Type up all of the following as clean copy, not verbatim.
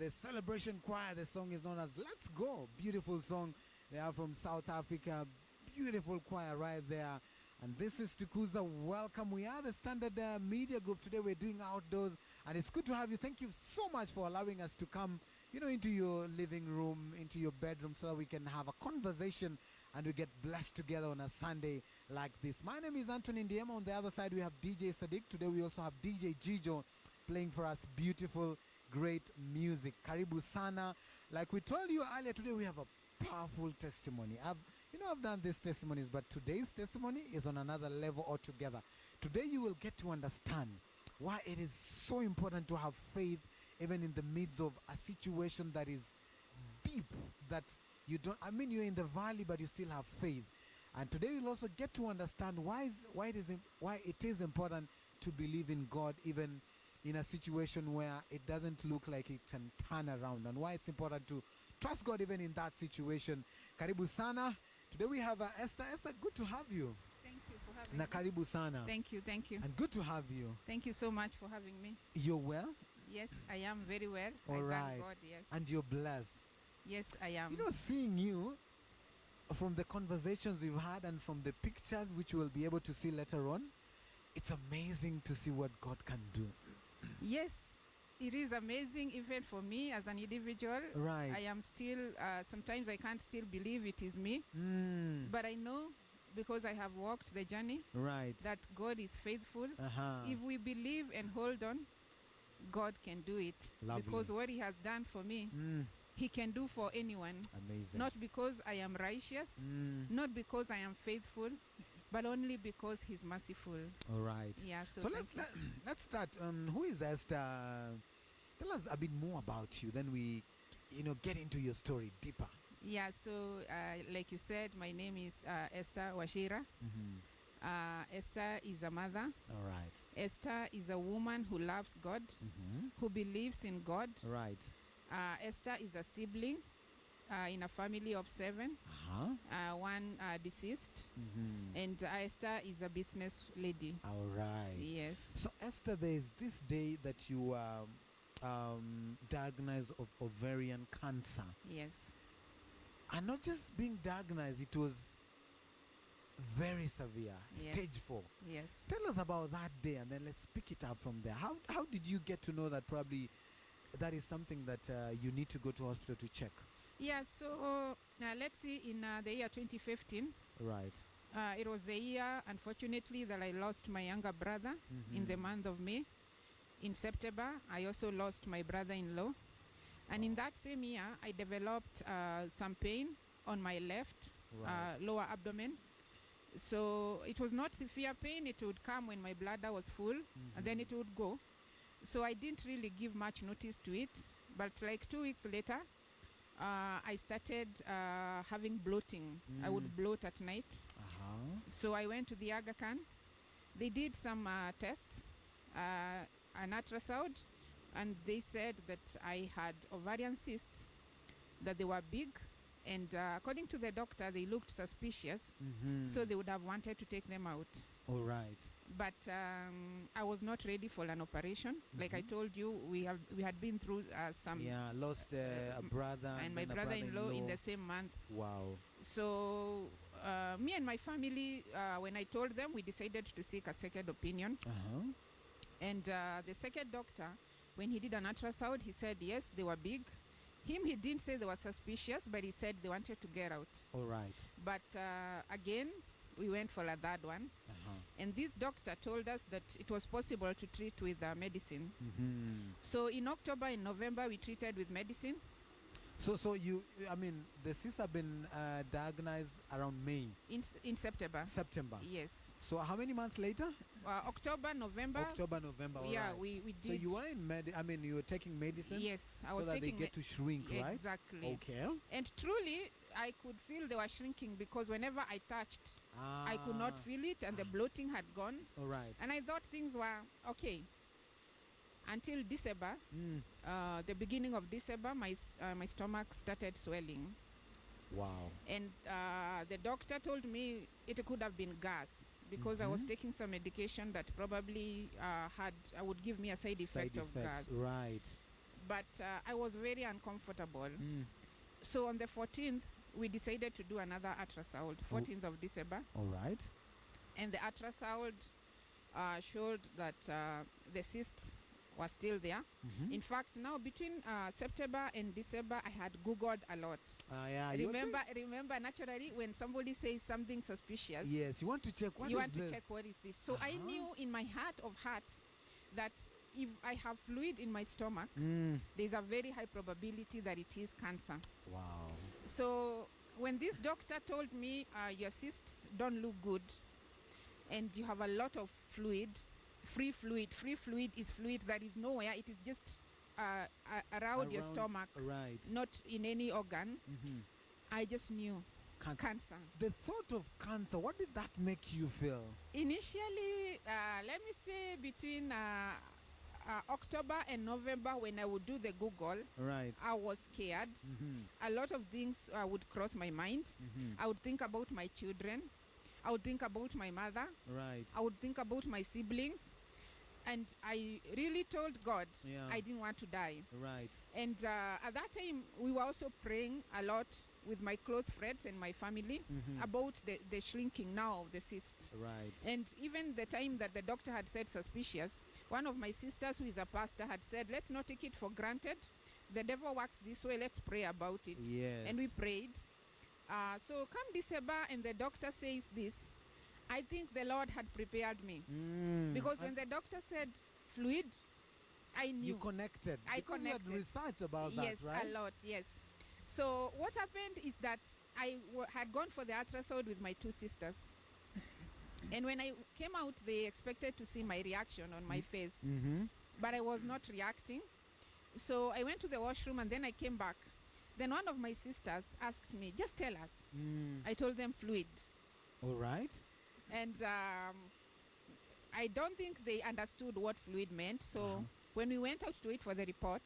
the Celebration Choir. The song is known as Let's Go. Beautiful song. They are from South Africa. Beautiful choir right there. And this is Tukuza. Welcome. We are the Standard Media Group. Today we're doing outdoors. And it's good to have you. Thank you so much for allowing us to come, into your living room, into your bedroom, so that we can have a conversation and we get blessed together on a Sunday like this. My name is Anthony Ndiema. On the other side, we have DJ Sadiq. Today we also have DJ Jijo playing for us beautiful, great music. Karibu sana. Like we told you earlier, today we have a powerful testimony. I've done these testimonies, but today's testimony is on another level altogether. Today you will get to understand why it is so important to have faith even in the midst of a situation that is deep, that you're in the valley but you still have faith. And today you'll also get to understand why it is important to believe in God even in a situation where it doesn't look like it can turn around, and why it's important to trust God even in that situation. Karibu sana. Today we have Esther. Esther, good to have you. Thank you for having Na me. karibu sana. Thank you. And good to have you. Thank you so much for having me. You're well? Yes, I am very well. All right. Thank God, yes. And you're blessed. Yes, I am. Seeing you from the conversations we've had and from the pictures which we'll be able to see later on, it's amazing to see what God can do. Yes, it is amazing even for me as an individual. Right. I am still, sometimes I can't still believe it is me. But I know, because I have walked the journey, Right. that God is faithful. Uh-huh. If we believe and hold on, God can do it. Lovely. Because what he has done for me, he can do for anyone. Amazing. Not because I am righteous, not because I am faithful, but only because he's merciful. All right. Yeah, so let's start. Who is Esther? Tell us a bit more about you. Then we, get into your story deeper. Yeah, so like you said, my name is Esther Wachira. Esther is a mother. All right. Esther is a woman who loves God, who believes in God. Right. Esther is a sibling in a family of 7. One deceased. And Esther is a business lady. All right. Yes. So Esther, there is this day that you diagnosed of ovarian cancer. Yes. And not just being diagnosed, it was very severe. Yes. Stage 4. Yes. Tell us about that day, and then let's pick it up from there. How did you get to know that probably that is something that you need to go to hospital to check? Yeah, so let's see, in the year 2015, Right. it was the year, unfortunately, that I lost my younger brother in the month of May. In September, I also lost my brother-in-law. And in that same year, I developed some pain on my left lower abdomen. So it was not severe pain. It would come when my bladder was full, and then it would go. So I didn't really give much notice to it. But like 2 weeks later, I started having bloating. I would bloat at night. So I went to the Aga Khan. They did some tests, an ultrasound, and they said that I had ovarian cysts, that they were big, and according to the doctor, they looked suspicious, so they would have wanted to take them out. All right. But I was not ready for an operation. Like I told you, we had been through some... Yeah, lost a brother. And my brother-in-law in the same month. Wow. So me and my family, when I told them, we decided to seek a second opinion. And the second doctor, when he did an ultrasound, he said, yes, they were big. He didn't say they were suspicious, but he said they wanted to get out. All right. But again, we went for a third one. And this doctor told us that it was possible to treat with medicine. So in October and November, we treated with medicine. So the cysts have been diagnosed around May. In September. September. Yes. So how many months later? October, November. All yeah, right. we did. So you were you were taking medicine? Yes, I was so that taking they get to shrink, right? Exactly. Okay. And truly, I could feel they were shrinking because whenever I touched, I could not feel it, and the bloating had gone. All right. And I thought things were okay. Until December, the beginning of December, my stomach started swelling. Wow. And the doctor told me it could have been gas, because I was taking some medication that probably would give me a side effect of gas. Right. but I was very uncomfortable. Mm. So on the 14th, we decided to do another ultrasound, 14th of December. All right. And the ultrasound showed that the cysts were still there. Mhm. In fact, now between September and December, I had Googled a lot. Yeah. Remember, naturally, when somebody says something suspicious, Yes, you want to check what you is want to this? check what is this. So I knew in my heart of hearts that if I have fluid in my stomach, there's a very high probability that it is cancer. Wow. So when this doctor told me your cysts don't look good and you have a lot of fluid, free fluid is fluid that is nowhere, it is just around your stomach, Right. not in any organ. Mhm. I just knew cancer. The thought of cancer, what did that make you feel? Initially, let me say between October and November, when I would do the Google, Right. I was scared. A lot of things would cross my mind. I would think about my children. I would think about my mother. Right. I would think about my siblings. And I really told God I didn't want to die. Right. And at that time, we were also praying a lot with my close friends and my family about the shrinking now of the cysts. Right. And even the time that the doctor had said suspicious, one of my sisters who is a pastor had said, let's not take it for granted. The devil works this way. Let's pray about it. Yes. And we prayed. So come December and the doctor says this, I think the Lord had prepared me. Because when the doctor said fluid, I knew. You connected. I Because connected. You had research about Yes, that, right? a lot, yes. So what happened is that I had gone for the ultrasound with my two sisters. And when I came out, they expected to see my reaction on my face. But I was not reacting. So I went to the washroom and then I came back. Then one of my sisters asked me, just tell us. I told them fluid. All right. And I don't think they understood what fluid meant. So when we went out to wait for the report,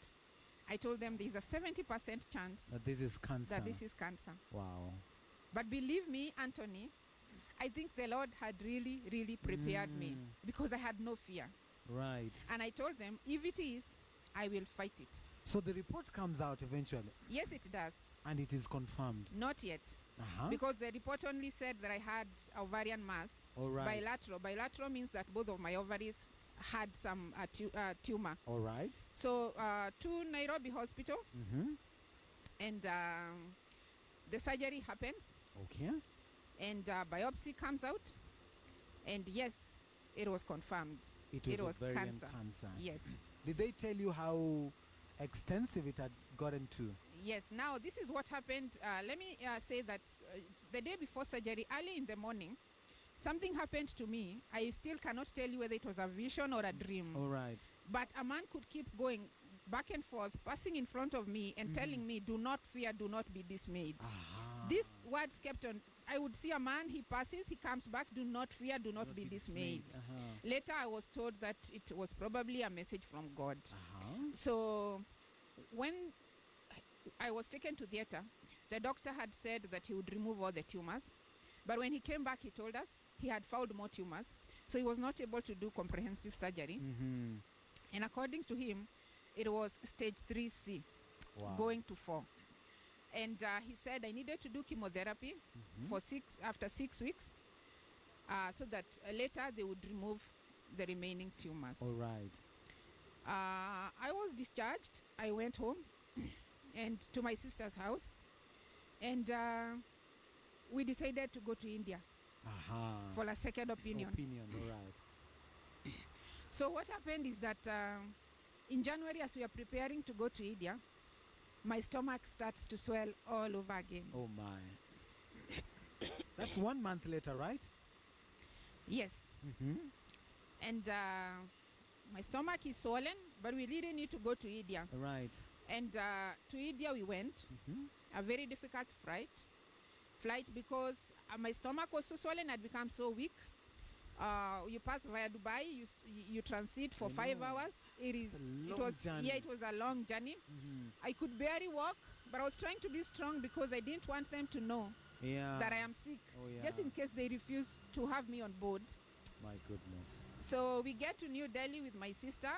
I told them there's a 70% chance That this is cancer. that this is cancer. Wow. But believe me, Anthony, I think the Lord had really, really prepared me because I had no fear. Right. And I told them, if it is, I will fight it. So the report comes out eventually, Yes, it does. and it is confirmed. Not yet. Because the report only said that I had ovarian mass. All right. Bilateral. Bilateral means that both of my ovaries had some tumor. All right. So to Nairobi Hospital, and the surgery happens, Okay. and biopsy comes out, and yes, it was confirmed. It was ovarian cancer. Yes. Did they tell you how extensive it had gotten to? Yes. Now, this is what happened. Let me say that the day before surgery, early in the morning, something happened to me. I still cannot tell you whether it was a vision or a dream. All right. But a man could keep going back and forth, passing in front of me and telling me, do not fear, do not be dismayed. These words kept on. I would see a man, he passes, he comes back, do not fear, do not be dismayed. Later, I was told that it was probably a message from God. So when I was taken to theater, the doctor had said that he would remove all the tumors. But when he came back, he told us he had found more tumors. So he was not able to do comprehensive surgery. And according to him, it was stage 3C, going to 4. And he said I needed to do chemotherapy for after 6 weeks, so that later they would remove the remaining tumors. All right. I was discharged. I went home and to my sister's house, and we decided to go to India for a second opinion. All right. So what happened is that in January, as we are preparing to go to India, my stomach starts to swell all over again. Oh my. That's 1 month later, right? Yes. And my stomach is swollen, but we really need to go to India. Right. And to India we went. A very difficult flight because my stomach was so swollen, I'd become so weak. You pass via Dubai, you transit for 5 hours. It was a long journey. I could barely walk, but I was trying to be strong because I didn't want them to know that I am sick, just in case they refuse to have me on board. My goodness. So we get to New Delhi with my sister,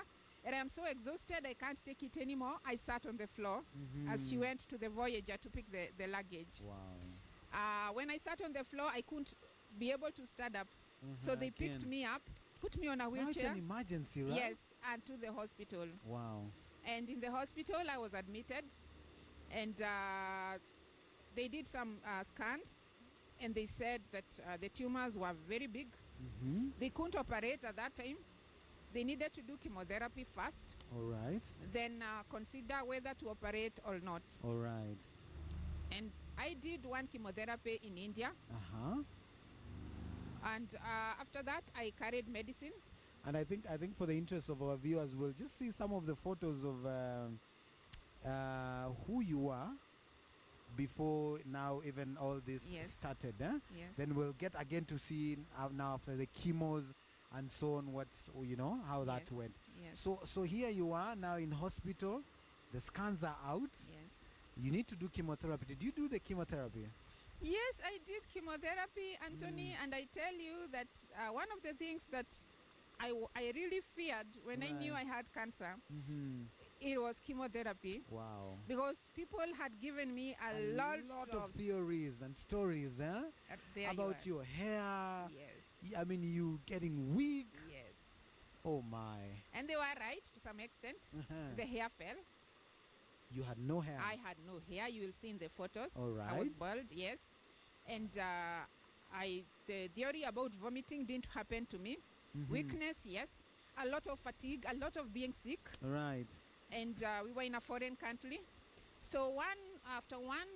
And I'm so exhausted, I can't take it anymore. I sat on the floor as she went to the Voyager to pick the luggage. Wow. When I sat on the floor, I couldn't be able to stand up. So they picked me up, put me on a Now it's wheelchair. an emergency, right? Yes, and to the hospital. Wow. And in the hospital, I was admitted. And they did some scans. And they said that the tumors were very big. They couldn't operate at that time. They needed to do chemotherapy first. All right. Then consider whether to operate or not. All right. And I did one chemotherapy in India. And after that, I carried medicine. And I think for the interest of our viewers, we'll just see some of the photos of who you are before now even all this started. Yes. Then we'll get again to see now after the chemos and so on, how that went. Yes. So here you are now in hospital. The scans are out. Yes. You need to do chemotherapy. Did you do the chemotherapy? Yes, I did chemotherapy, Anthony, and I tell you that one of the things that I really feared when I knew I had cancer, it was chemotherapy. Wow. Because people had given me a lot of theories and stories about your hair. Yes. I mean, you getting weak. Yes. Oh my. And they were right to some extent. The hair fell. You had no hair. I had no hair. You will see in the photos. All right. I was bald, yes. And the theory about vomiting didn't happen to me. Weakness, yes. A lot of fatigue, a lot of being sick. Right. And we were in a foreign country. So after one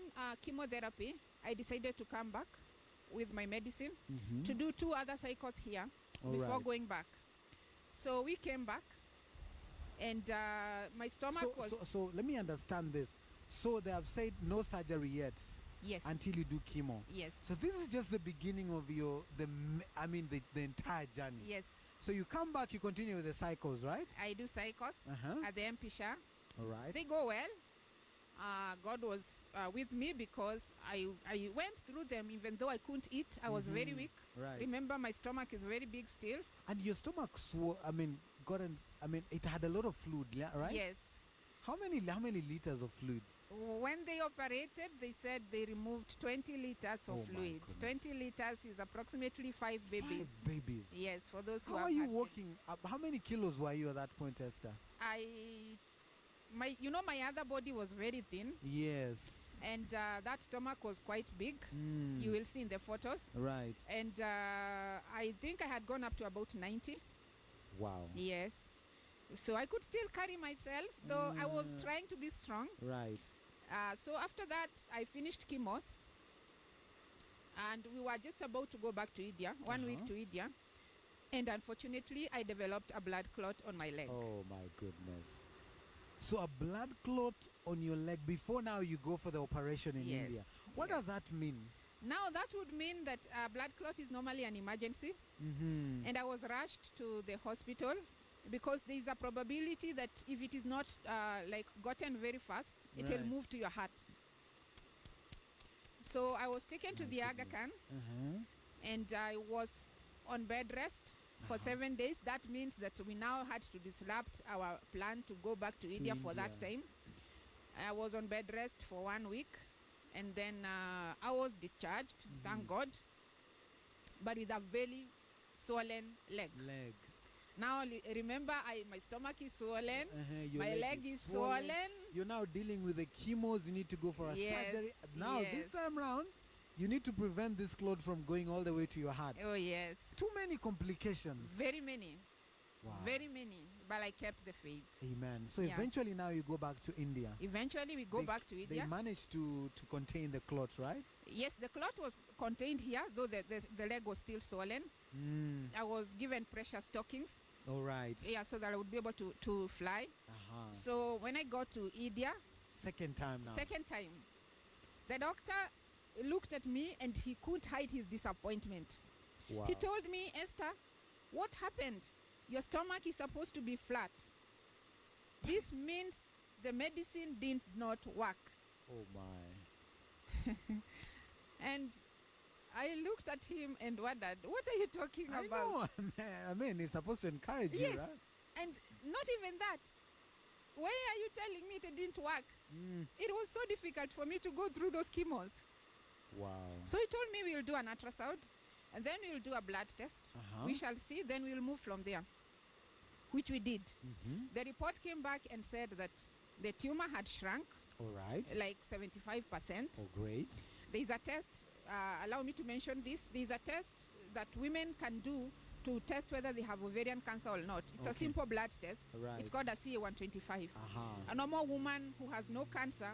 chemotherapy, I decided to come back with my medicine to do 2 other cycles here before going back. So we came back, and my stomach was... So let me understand this. So they have said no surgery yet. Yes. Until you do chemo. Yes. So this is just the beginning of the entire journey. Yes. So you come back, you continue with the cycles, right? I do cycles at the MP Shah. All right. They go well. God was with me because I went through them even though I couldn't eat. I was very weak. Right. Remember, my stomach is very big still. And your stomach it had a lot of fluid, right? Yes. How many liters of fluid? When they operated, they said they removed 20 liters of fluid. 20 liters is approximately 5 babies. 5 babies? Yes, for those who How have are you had walking? How many kilos were you at that point, Esther? My other body was very thin. Yes. And that stomach was quite big. You will see in the photos. Right. And I think I had gone up to about 90. Wow. Yes. So I could still carry myself, though I was trying to be strong. Right. So after that, I finished chemos. And we were just about to go back to India, 1 week to India. And unfortunately, I developed a blood clot on my leg. Oh, my goodness. So a blood clot on your leg before now you go for the operation in India. What does that mean? Now, that would mean that a blood clot is normally an emergency. And I was rushed to the hospital because there is a probability that if it is not gotten very fast, it will move to your heart. So I was taken to the Aga Khan, and I was on bed rest for 7 days. That means that we now had to disrupt our plan to go back to India for that time. I was on bed rest for 1 week, and then I was discharged, thank God, but with a very swollen leg. Now, remember, my stomach is swollen, my leg is swollen. You're now dealing with the chemos, you need to go for a surgery. Now, this time round, you need to prevent this clot from going all the way to your heart. Oh, yes. Too many complications. Very many. Wow. Very many. But I kept the faith. Amen. So eventually now you go back to India. Eventually we go back to India. They managed to contain the clot, right? Yes, the clot was contained here, though the leg was still swollen. I was given pressure stockings. All right. Yeah, so that I would be able to fly. So when I got to India. Second time now. Second time. The doctor looked at me and he couldn't hide his disappointment. Wow. He told me, Esther, what happened? Your stomach is supposed to be flat. This means the medicine did not work. Oh my. And I looked at him and wondered, what are you talking about? I know. I mean, it's supposed to encourage you, right? And not even that. Why are you telling me it didn't work? It was so difficult for me to go through those chemos. Wow. So he told me we'll do an ultrasound, and then we'll do a blood test. We shall see, then we'll move from there, which we did. The report came back and said that the tumor had shrunk, All right. like 75%. Oh, great. There's a test, allow me to mention this, there's a test that women can do to test whether they have ovarian cancer or not. It's a simple blood test. Right. It's called a CA-125. A normal woman who has no cancer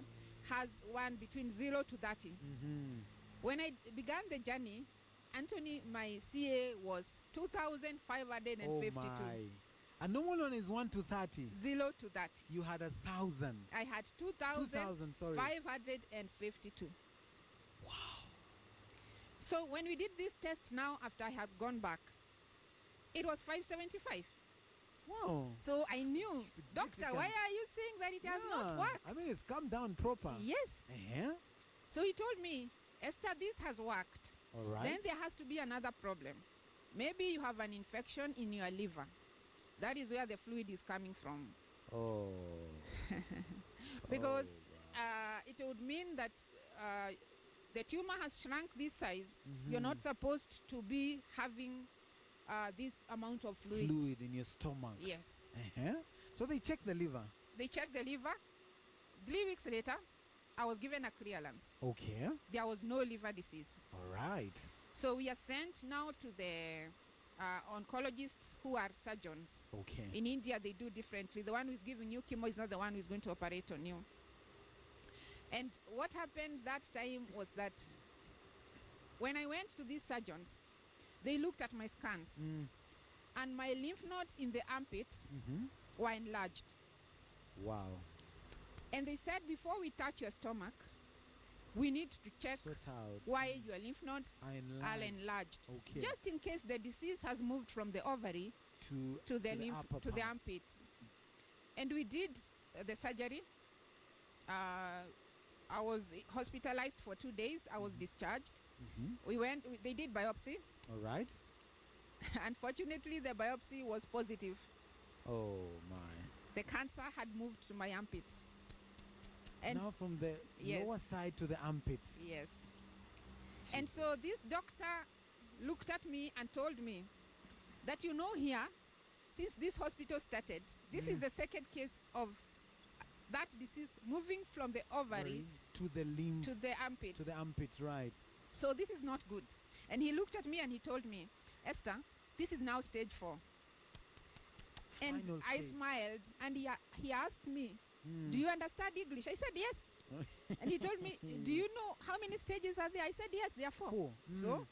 has one between 0 to 30. When I began the journey, Anthony, my CA was 2,552. Oh my. A normal one is 1 to 30. 0 to 30. You had 1,000. I had 2,000, sorry. 2,552. Wow. So when we did this test now, after I had gone back, it was 575. Wow. So I knew, doctor, why are you saying that it has not worked? I mean, it's come down proper. Yes. Uh-huh. So he told me, Esther, this has worked. All right. Then there has to be another problem. Maybe you have an infection in your liver. That is where the fluid is coming from. Oh. Because it would mean that the tumor has shrunk this size. You're not supposed to be having this amount of fluid. Fluid in your stomach. Yes. Uh-huh. So they check the liver. They checked the liver. 3 weeks later, I was given a clearance. Okay. There was no liver disease. All right. So we are sent now to the oncologists who are surgeons. Okay. In India, they do differently. The one who is giving you chemo is not the one who is going to operate on you. And what happened that time was that when I went to these surgeons, they looked at my scans, and my lymph nodes in the armpits were enlarged. Wow. And they said, before we touch your stomach, we need to check Sort out. why your lymph nodes are enlarged. Okay. Just in case the disease has moved from the ovary to the lymph, to the armpits. And we did the surgery. I was hospitalized for 2 days. I was discharged. We went, they did biopsy. All right. Unfortunately, the biopsy was positive. Oh my. The cancer had moved to my armpits. And now from the lower side to the armpits. Yes. And so this doctor looked at me and told me that, you know, here, since this hospital started, this is the second case of that disease moving from the ovary to the lymph, to the armpits. To the armpits, right. So this is not good. And he looked at me and he told me, Esther, this is now stage 4. And Final I stage. smiled, and he asked me, do you understand English? I said, yes. And he told me, do you know how many stages are there? I said, yes, there are 4. 4. So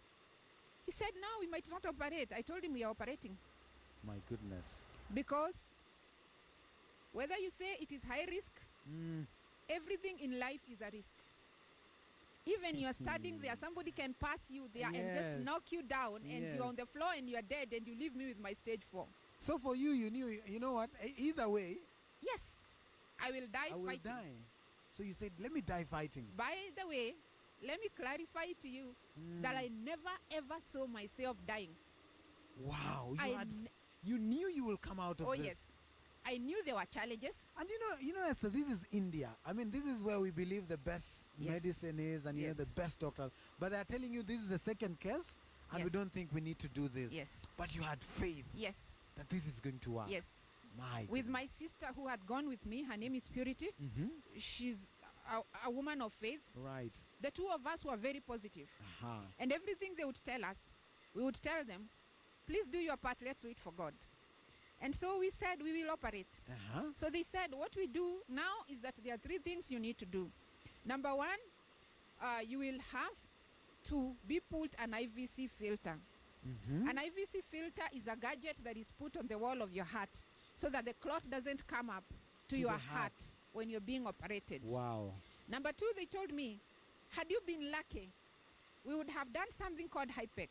he said, now we might not operate. I told him we are operating. My goodness. Because whether you say it is high risk, everything in life is a risk. Even you are studying there, somebody can pass you there and just knock you down, and you're on the floor and you are dead, and you leave me with my stage 4. So for you, you knew, you know what, either way. Yes, I will die fighting. I will die. So you said, let me die fighting. By the way, let me clarify to you that I never ever saw myself dying. Wow, you knew you will come out of this. Oh yes, I knew there were challenges. And you know, Esther, this is India. I mean, this is where we believe the best medicine is, and you know, the best doctors. But they are telling you this is the second case, and we don't think we need to do this. Yes. But you had faith. Yes. That this is going to work. Yes. With my sister who had gone with me, her name is Purity. She's a woman of faith. Right. The two of us were very positive. And everything they would tell us, we would tell them, please do your part, let's wait for God. And so we said we will operate. So they said what we do now is that there are 3 things you need to do. Number 1, you will have to be put an IVC filter. An IVC filter is a gadget that is put on the wall of your heart so that the clot doesn't come up to your heart when you're being operated. Wow. Number 2, they told me, had you been lucky, we would have done something called HIPEC.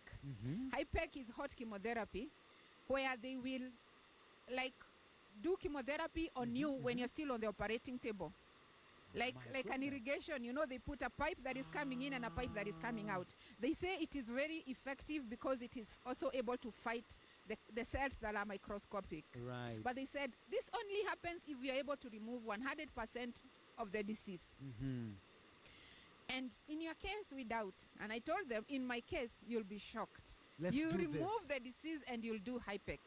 HIPEC is hot chemotherapy, where they will do chemotherapy on you when you're still on the operating table. Like an irrigation, you know, they put a pipe that is coming in and a pipe that is coming out. They say it is very effective because it is also able to fight the cells that are microscopic. Right. But they said this only happens if we are able to remove 100% of the disease. And in your case, we doubt. And I told them, in my case, you'll be shocked. Let's You do remove this. the disease and you'll do HIPEC.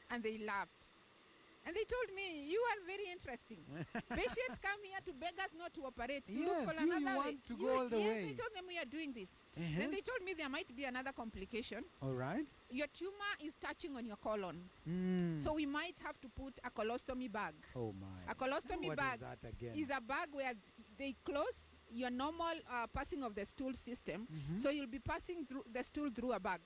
And they laughed. And they told me, you are very interesting. Patients come here to beg us not to operate, to look for Yes, you another way. want to go all the yes, way. I told them we are doing this. Uh-huh. Then they told me there might be another complication. All right. Your tumor is touching on your colon. Mm. So we might have to put a colostomy bag. Oh my. A colostomy What bag is that again? is a bag where they close your normal passing of the stool system. So you'll be passing through the stool through a bag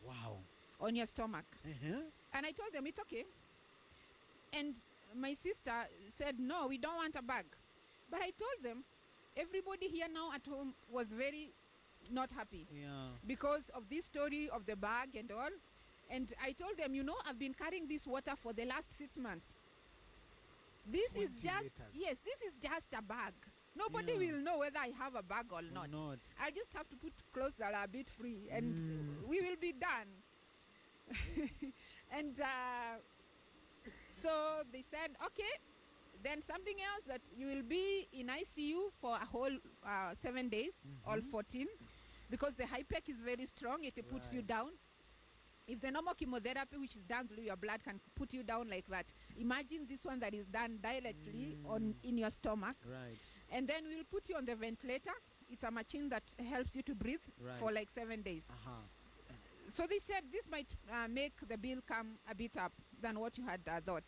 Wow. on your stomach. Uh-huh. And I told them it's okay. And my sister said, no, we don't want a bag. But I told them, everybody here now at home was very not happy Yeah. because of this story of the bag and all. And I told them, I've been carrying this water for the last 6 months. This is 20 just, liters. yes, this is just a bag. Nobody Yeah. will know whether I have a bag or not. not. I'll just have to put clothes that are a bit free and we will be done. And so they said, okay, then something else that you will be in ICU for a whole 7 days, all 14, because the HIPEC is very strong. It puts you Right. down. If the normal chemotherapy, which is done through your blood, can put you down like that, imagine this one that is done directly in your stomach. Right. And then we'll put you on the ventilator. It's a machine that helps you to breathe for Right. like 7 days. Uh-huh. So they said this might make the bill come a bit up than what you had thought.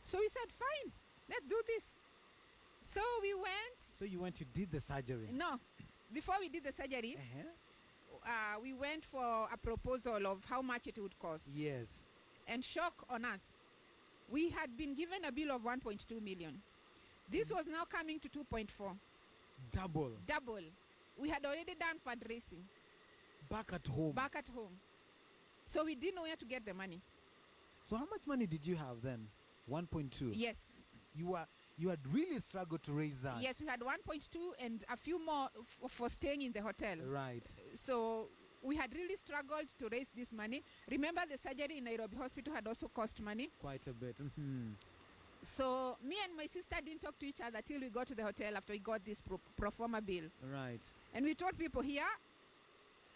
So we said, fine, let's do this. So we went. So you went to did the surgery? No, before we did the surgery, Uh-huh. we went for a proposal of how much it would cost. Yes. And shock on us, we had been given a bill of 1.2 million. This was now coming to 2.4. Double. Double. We had already done fundraising Back at home. back at home. So we didn't know where to get the money. So how much money did you have then? 1.2. Yes. You had really struggled to raise that. Yes, we had 1.2 and a few more for staying in the hotel. Right. So we had really struggled to raise this money. Remember, the surgery in Nairobi Hospital had also cost money. Quite a bit. Mhm. So me and my sister didn't talk to each other till we got to the hotel after we got this pro forma bill. Right. And we told people here,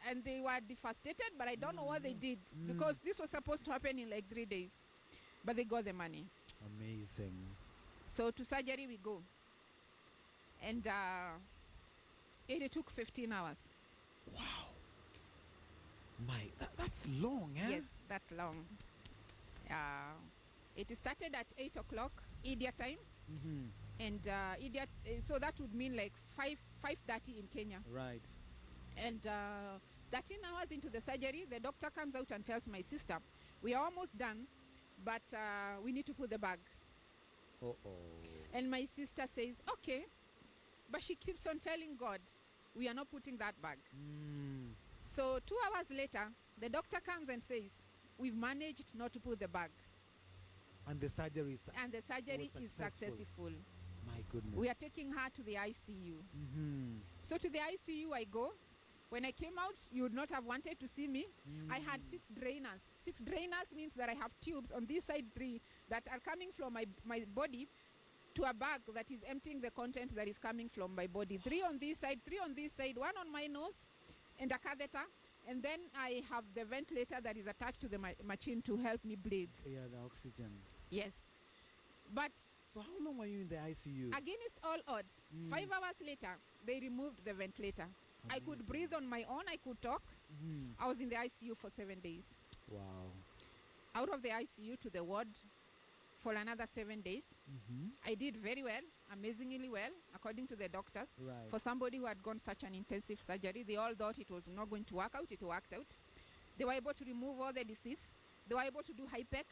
and they were devastated, but I don't know what they did because this was supposed to happen in like 3 days. But they got the money. Amazing. So to surgery we go. And it took 15 hours. Wow. That's long, eh? Yes, that's long. It started at 8 o'clock India time. Mm-hmm. And so that would mean like 5:30 in Kenya. Right. And 13 hours into the surgery, the doctor comes out and tells my sister, we are almost done, but we need to put the bag. Uh-oh. And my sister says, okay. But she keeps on telling God, we are not putting that bag. So 2 hours later, the doctor comes and says, we've managed not to put the bag. And the surgery And the surgery was is successful. successful. My goodness. We are taking her to the ICU. So to the ICU I go. When I came out, you would not have wanted to see me. I had 6 drainers. 6 drainers means that I have tubes on this side 3 that are coming from my body to a bag that is emptying the content that is coming from my body. 3 on this side, 3 on this side, 1 on my nose, and a catheter. And then I have the ventilator that is attached to the machine to help me breathe. Yeah, the oxygen. Yes. But So how long were you in the ICU? against all odds, 5 hours later, they removed the ventilator. I could Amazing. breathe on my own. I could talk. I was in the ICU for 7 days. Wow. Out of the ICU to the ward for another 7 days. I did very well, amazingly well, according to the doctors. Right. For somebody who had gone such an intensive surgery, they all thought it was not going to work out. It worked out. They were able to remove all the disease. They were able to do HIPEC,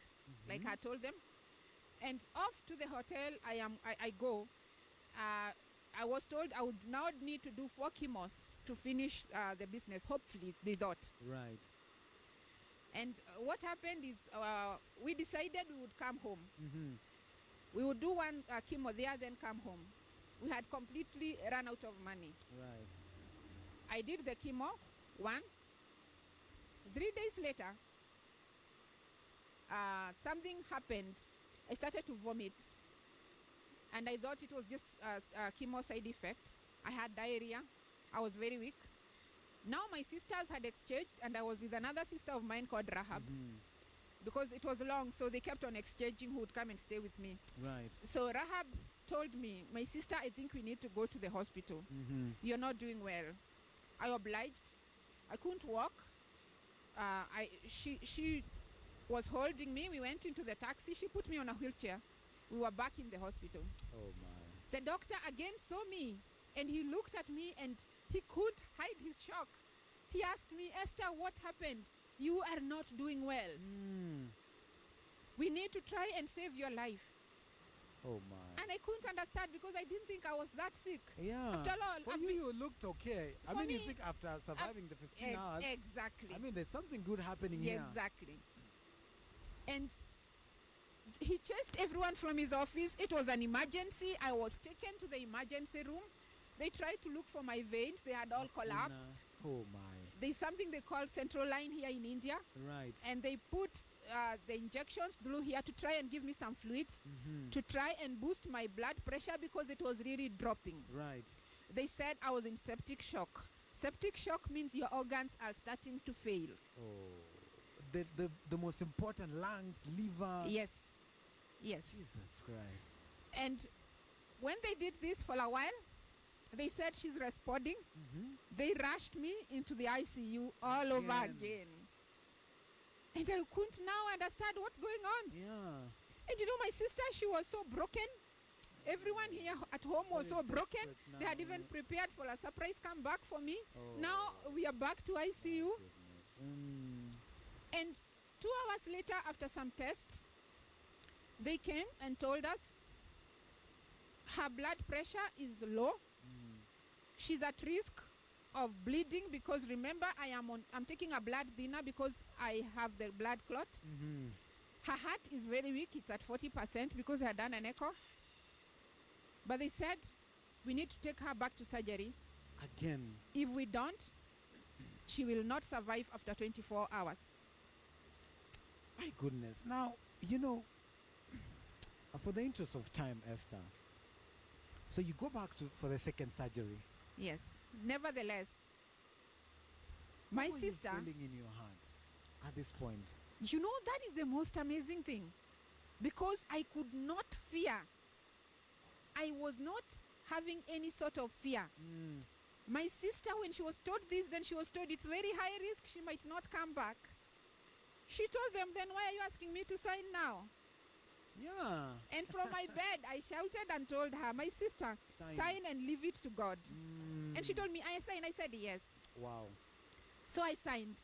like I told them. And off to the hotel I go. I was told I would now need to do 4 chemos to finish the business, hopefully, they thought. Right. And what happened is we decided we would come home. We would do 1 chemo there, then come home. We had completely run out of money. Right. I did the chemo, 1. 3 days later, something happened. I started to vomit. And I thought it was just chemo side effect. I had diarrhea. I was very weak. Now my sisters had exchanged, and I was with another sister of mine called Rahab. Because it was long, so they kept on exchanging who would come and stay with me. Right. So Rahab told me, my sister, I think we need to go to the hospital. You're not doing well. I obliged. I couldn't walk. She was holding me. We went into the taxi. She put me on a wheelchair. We were back in the hospital. Oh my. The doctor again saw me, and he looked at me, and he could hide his shock. He asked me, Esther, what happened? You are not doing well. We need to try and save your life. Oh my. And I couldn't understand because I didn't think I was that sick. Yeah. After all, for you looked okay. I mean, me, you think after surviving the 15 hours. Exactly. I mean, there's something good happening here. Exactly. And he chased everyone from his office. It was an emergency. I was taken to the emergency room. They tried to look for my veins. They had all collapsed. Oh my. There's something they call central line here in India. Right. And they put the injections through here to try and give me some fluids, to try and boost my blood pressure because it was really dropping. Right. They said I was in septic shock. Septic shock means your organs are starting to fail. Oh. The most important, lungs, liver. Yes. Yes. Jesus Christ. And when they did this for a while, they said she's responding. They rushed me into the ICU all over again. And I couldn't now understand what's going on. Yeah. And you know, my sister, she was so broken. Everyone here at home was so broken. They had even prepared for a surprise comeback for me. Now we are back to ICU. And 2 hours later, after some tests, they came and told us her blood pressure is low. She's at risk of bleeding because remember, I'm taking a blood thinner because I have the blood clot. Her heart is very weak. It's at 40% because I had done an echo. But they said we need to take her back to surgery. Again. If we don't, she will not survive after 24 hours. My goodness. Now, you know, for the interest of time, Esther, so you go back for the second surgery. Yes. Nevertheless, my what sister. What feeling in your heart at this point? You know, that is the most amazing thing. Because I could not fear. I was not having any sort of fear. My sister, when she was told this, then she was told it's very high risk. She might not come back. She told them, then why are you asking me to sign now? Yeah. And from my bed, I shouted and told her, my sister, sign and leave it to God. And she told me, I sign. I said, yes. Wow. So I signed.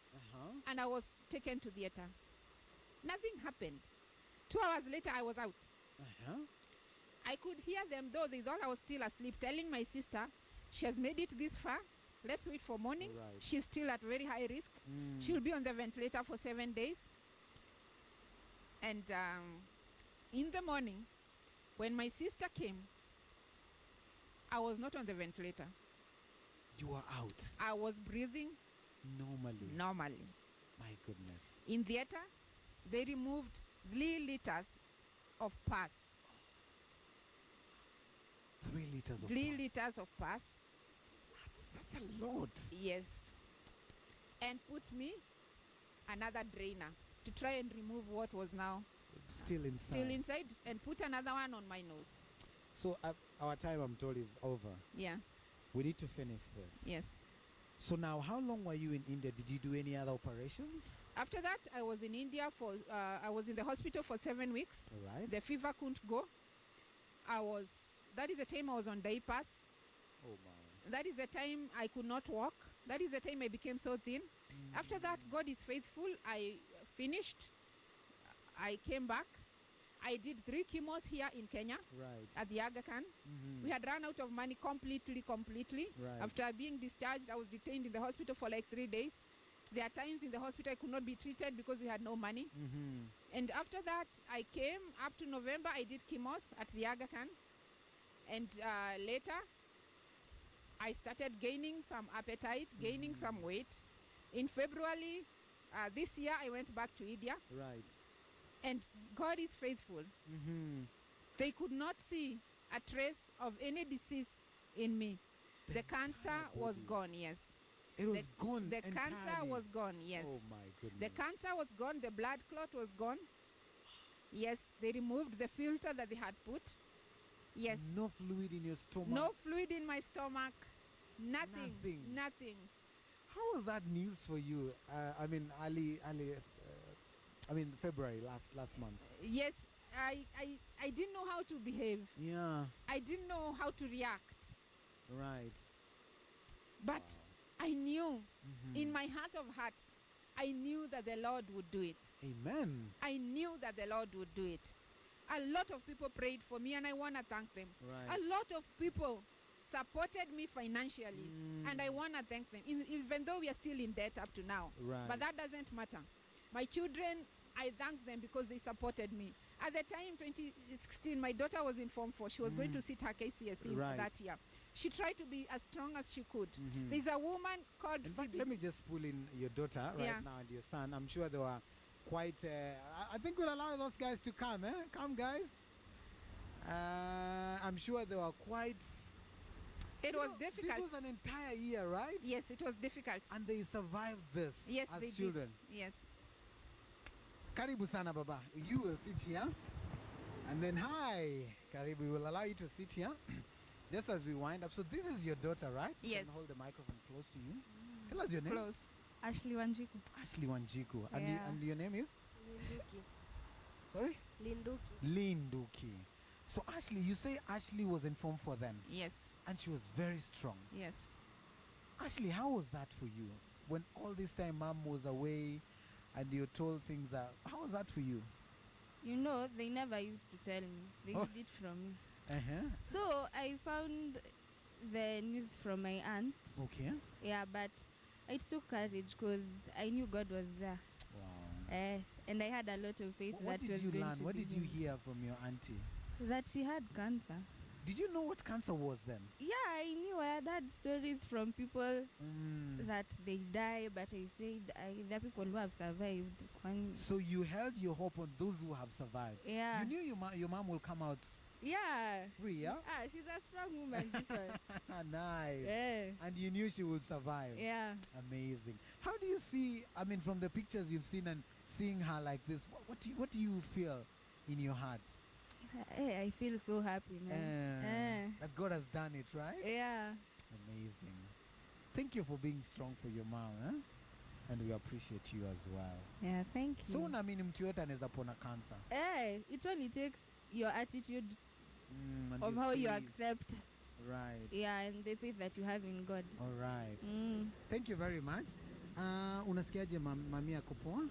And I was taken to theater. Nothing happened. 2 hours later, I was out. I could hear them, though they thought I was still asleep, telling my sister, she has made it this far. Let's wait for morning. Right. She's still at very high risk. She'll be on the ventilator for 7 days. And in the morning, when my sister came, I was not on the ventilator. You were out. I was breathing normally. My goodness. In theater, they removed 3 liters of pus. 3 liters of 3 pus. liters of pus. That's a lot. Yes. And put me another drainer to try and remove what was now still inside. And put another one on my nose. So our time, I'm told, is over. Yeah. We need to finish this. Yes. So now, how long were you in India? Did you do any other operations? After that, I was in India I was in the hospital for 7 weeks. All right. The fever couldn't go. That is the time I was on diapers. Oh my. That is the time I could not walk. That is the time I became so thin. After that, God is faithful. I finished. I came back. I did 3 chemos here in Kenya. Right. At the Aga Khan. We had run out of money completely. Right. After being discharged, I was detained in the hospital for like 3 days. There are times in the hospital I could not be treated because we had no money. And after that, I came up to November. I did chemos at the Aga Khan. And later, I started gaining some appetite, gaining some weight. In February this year, I went back to India. Right. And God is faithful. Mm-hmm. They could not see a trace of any disease in me. The cancer was gone, yes. It was gone. The cancer entirely. was gone, yes. Oh my goodness. The cancer was gone, the blood clot was gone. Yes, they removed the filter that they had put. Yes. No fluid in your stomach. No fluid in my stomach. Nothing. Nothing. Nothing. How was that news for you? I mean, February last month. Yes, I didn't know how to behave. Yeah. I didn't know how to react. Right. But I knew Mhm. in my heart of hearts, I knew that the Lord would do it. Amen. I knew that the Lord would do it. A lot of people prayed for me, and I want to thank them. Right. A lot of people supported me financially, and I want to thank them, even though we are still in debt up to now. Right. But that doesn't matter. My children, I thank them because they supported me. At the time, 2016, my daughter was in Form 4. She was going to sit her KCSE Right. that year. She tried to be as strong as she could. Mhm. There's a woman called In fact, Phoebe. let me just pull in your daughter right Yeah. now and your son. I'm sure they were quite. I think we'll allow those guys to come. Come, guys. I'm sure they were quite. It You was know, difficult. This was an entire year, right? Yes, it was difficult. And they survived this Yes, as they children. did. Yes. Karibu sana baba. You will sit here. And then hi, Karibu. We will allow you to sit here. Just as we wind up. So this is your daughter, right? You Yes. can hold the microphone close to you. Tell us your name. Close. Ashley Wanjiku. Ashley Wanjiku. Yeah. And your name is? Linduki. Sorry? Linduki. Linduki. So Ashley, you say Ashley was informed for them Yes. and she was very strong. Yes. Ashley, how was that for you? When all this time mom was away and you're told things are, how was that for you? You know, they never used to tell me. They Oh. hid it from me. Uh-huh. So I found the news from my aunt. Okay. Yeah, but it took courage because I knew God was there. Wow. And I had a lot of faith What that did was you going learn? to What be did you him. hear from your auntie? That she had cancer. Did you know what cancer was then? Yeah, I knew. I had heard stories from people that they die, but I said the people who have survived. So you held your hope on those who have survived. Yeah. You knew your mom will come out Yeah. free, yeah? She's a strong woman, this one. Nice. Yeah. And you knew she would survive. Yeah. Amazing. How do you see, I mean, from the pictures you've seen and seeing her like this, what do you feel in your heart? I feel so happy, man. That God has done it, right? Yeah. Amazing. Thank you for being strong for your mom, and we appreciate you as well. Yeah, thank you. So unaamini mtu yote anaweza pona cancer. It only takes your attitude And of your how you faith. accept, Right. and the faith that you have in God. All right. Mm. Thank you very much. Unasikiaje mami yako poa?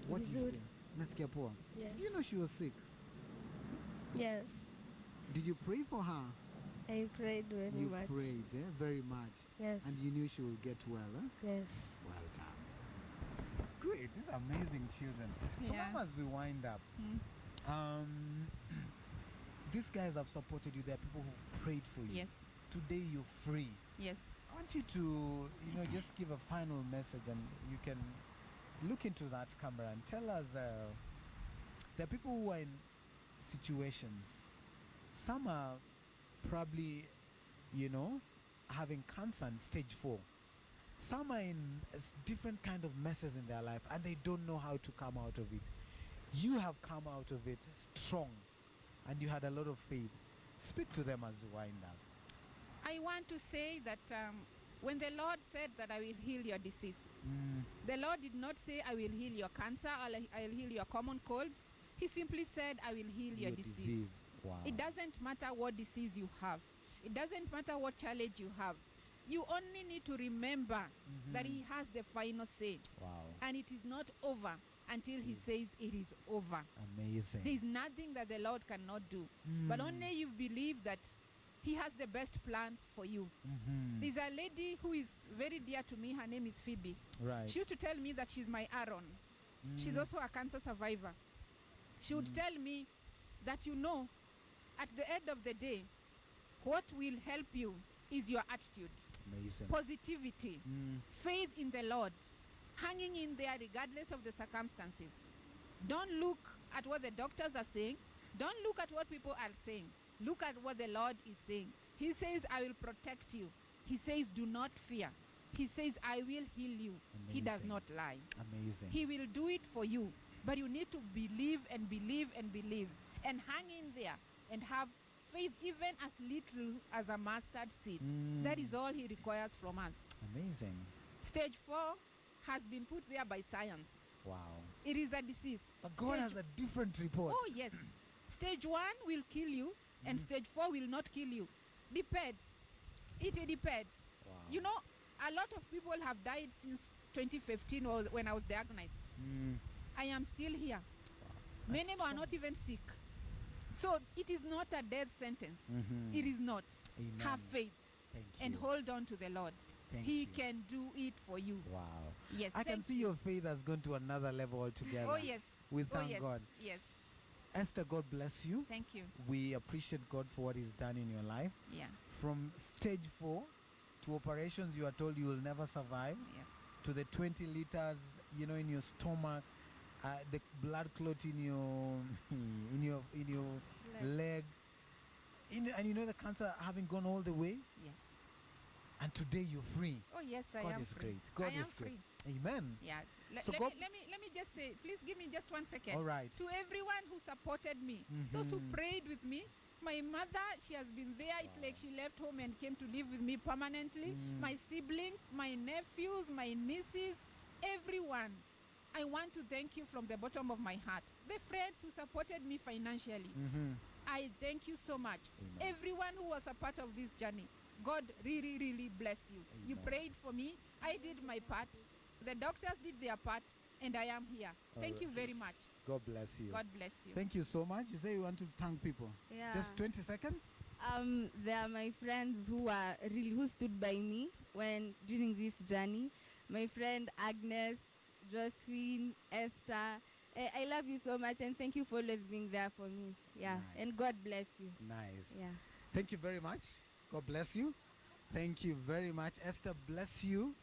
What do you Vizuri. feel? Unasikia poa? Yes. Did you know she was sick? Yes. Did you pray for her? I prayed very You much. prayed, very much. Yes. And you knew she will get well, Yes. Well done. Great. These are amazing children. So Yeah. now as we wind up, these guys have supported you. There are people who've prayed for you. Yes. Today you're free. Yes. I want you to, just give a final message, and you can look into that camera and tell us, there are people who are in situations. Some are probably, having cancer in stage 4. Some are in different kind of messes in their life, and they don't know how to come out of it. You have come out of it strong, and you had a lot of faith. Speak to them as you wind up. I want to say that when the Lord said that I will heal your disease, the Lord did not say I will heal your cancer or I will heal your common cold. He simply said I will heal your disease. Wow. It doesn't matter what disease you have. It doesn't matter what challenge you have. You only need to remember that He has the final say. Wow. And it is not over until He says it is over. Amazing. There is nothing that the Lord cannot do. But only you believe that He has the best plans for you. There's a lady who is very dear to me. Her name is Phoebe. Right. She used to tell me that she's my Aaron. She's also a cancer survivor. She would tell me that, at the end of the day, what will help you is your attitude, Amazing. positivity, faith in the Lord, hanging in there regardless of the circumstances. Don't look at what the doctors are saying. Don't look at what people are saying. Look at what the Lord is saying. He says, I will protect you. He says, do not fear. He says, I will heal you. He does Amazing. not lie. Amazing. He will do it for you. But you need to believe and believe and believe and hang in there and have faith, even as little as a mustard seed. That is all he requires from us. Amazing. Stage 4 has been put there by science. Wow. It is a disease. But God Stage- has a different report. Oh, yes. Stage 1 will kill you, and stage 4 will not kill you. Depends. It depends. Wow. You know, a lot of people have died since 2015 or when I was diagnosed. I am still here. Many That's are true. not even sick. So it is not a death sentence. Mhm. It is not. Amen. Have faith Thank and you. hold on to the Lord. Thank He you. can do it for you. Wow. Yes. I can thank see you. your faith has gone to another level altogether. Oh, yes. We Oh, thank yes. God. Yes. Esther, God bless you. Thank you. We appreciate God for what He's done in your life. Yeah. From stage 4 to operations you are told you will never survive, Yes. to the 20 liters, in your stomach, the blood clot in your in your leg, and the cancer having gone all the way, Yes. and today you're free. Oh, yes, I God am is free. great. God I am is great. free. Amen. Yeah. So Let God- me just say, please give me just 1 second. All right. To everyone who supported me, those who Mhm. prayed with me, my mother, she has been there. It's like she left home and came to live with me permanently. My siblings, my nephews, my nieces, everyone. I want to thank you from the bottom of my heart. The friends who supported me financially, I thank you so much. Amen. Everyone who was a part of this journey, God really, really bless you. You Amen. prayed for me. I did my part. The doctors did their part, and I am here. Thank you right. very much. God bless you. God bless you. Thank you so much. You say you want to thank people. Yeah. Just 20 seconds? They are my friends who stood by me during this journey. My friend Agnes, Josephine, Esther. I love you so much, and thank you for always being there for me. Yeah. Nice. And God bless you. Nice. Yeah. Thank you very much. God bless you. Thank you very much. Esther, bless you.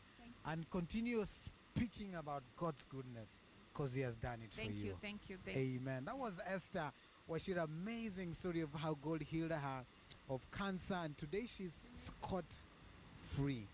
And continue speaking about God's goodness because He has done it Thank for you. you. Thank you. Thank you. Amen. That was Esther Wachira, amazing story of how God healed her of cancer, and today she's scot free.